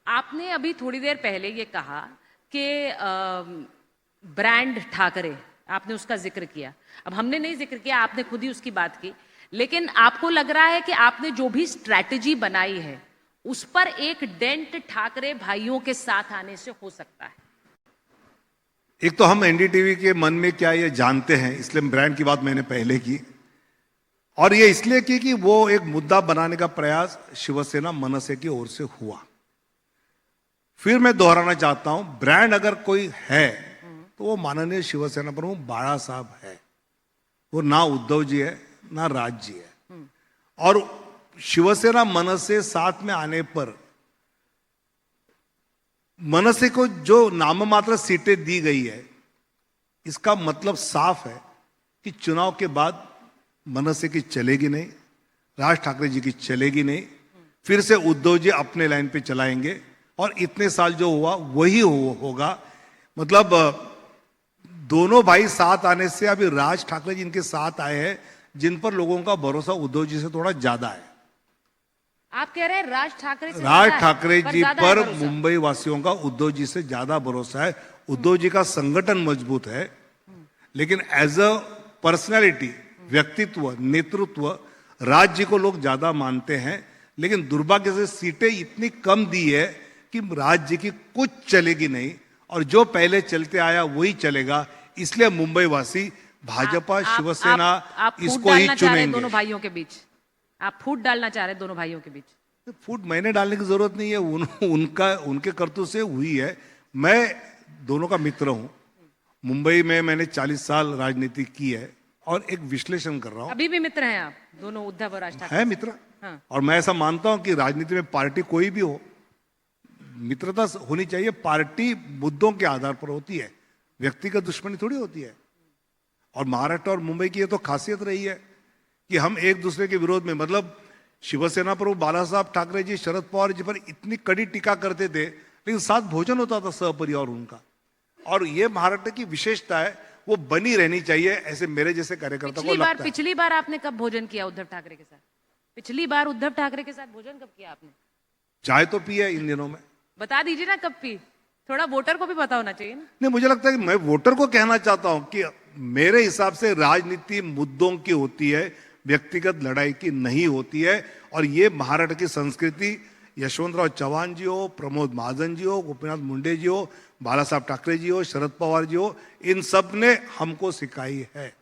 आपने अभी थोड़ी देर पहले ये कहा कि ब्रांड ठाकरे, आपने उसका जिक्र किया। अब हमने नहीं जिक्र किया, आपने खुद ही उसकी बात की। लेकिन आपको लग रहा है कि आपने जो भी स्ट्रैटेजी बनाई है उस पर एक डेंट ठाकरे भाइयों के साथ आने से हो सकता है? एक तो हम एनडीटीवी के मन में क्या ये जानते हैं, इसलिए ब्रांड की बात मैंने पहले की, और ये इसलिए की कि वो एक मुद्दा बनाने का प्रयास शिवसेना मनसे की ओर से हुआ। फिर मैं दोहराना चाहता हूं, ब्रांड अगर कोई है तो वो माननीय शिवसेना प्रमुख बाळा साहब है। वो ना उद्धव जी है ना राज जी है। और शिवसेना मनसे साथ में आने पर मनसे को जो नाममात्र सीटें दी गई है, इसका मतलब साफ है कि चुनाव के बाद मनसे की चलेगी नहीं, राज ठाकरे जी की चलेगी नहीं, फिर से उद्धव जी अपने लाइन पे चलाएंगे और इतने साल जो हुआ वही होगा। मतलब दोनों भाई साथ आने से अभी राज ठाकरे जी इनके साथ आए हैं, जिन पर लोगों का भरोसा उद्धव जी से थोड़ा ज्यादा है। आप कह रहे हैं राज ठाकरे जी पर मुंबई वासियों का उद्धव जी से ज्यादा भरोसा है। उद्धव जी का संगठन मजबूत है, लेकिन एज अ पर्सनैलिटी, व्यक्तित्व, नेतृत्व राज जी को लोग ज्यादा मानते हैं। लेकिन दुर्भाग्य से सीटें इतनी कम दी है कि राज जी की कुछ चलेगी नहीं, और जो पहले चलते आया वही चलेगा। इसलिए मुंबई वासी भाजपा शिवसेना इसको ही चुनेंगे। दोनों भाइयों के बीच आप फूट डालना चाह रहे हैं? दोनों भाइयों के बीच फूट मैंने डालने की जरूरत नहीं है, उनके करतूत से हुई है। मैं दोनों का मित्र हूं। मुंबई में मैंने 40 साल राजनीति की है और एक विश्लेषण कर रहा हूं। अभी भी मित्र हैं आप दोनों, उद्धव और राज ठाकरे? है मित्र। हाँ। और मैं ऐसा मानता हूं कि राजनीति में पार्टी कोई भी हो, मित्रता होनी चाहिए। पार्टी मुद्दों के आधार पर होती है, व्यक्तिगत दुश्मनी थोड़ी होती है। और महाराष्ट्र और मुंबई की ये तो खासियत रही है कि हम एक दूसरे के विरोध में, मतलब शिवसेना प्रमुख बाला साहब ठाकरे जी शरद पवार जी पर इतनी कड़ी टीका करते थे, लेकिन साथ भोजन होता था सहपरिवार उनका। और ये महाराष्ट्र की विशेषता है, वो बनी रहनी चाहिए। ऐसे मेरे जैसे कार्यकर्ता को लगता है। पिछली बार आपने कब भोजन किया उद्धव ठाकरे के साथ? पिछली बार उद्धव ठाकरे के साथ भोजन कब किया आपने? चाय तो पी है इन दिनों में। बता दीजिए ना कब पी, थोड़ा वोटर को भी पता होना चाहिए ना। नहीं, मुझे लगता है कि मैं वोटर को कहना चाहता हूं कि मेरे हिसाब से राजनीति मुद्दों की होती है, व्यक्तिगत लड़ाई की नहीं होती है। और ये महाराष्ट्र की संस्कृति यशवंतराव चौहान जी हो, प्रमोद महाजन जी हो, गोपीनाथ मुंडे जी हो, बाला साहब ठाकरे जी हो, शरद पवार जी हो, इन सब ने हमको सिखाई है।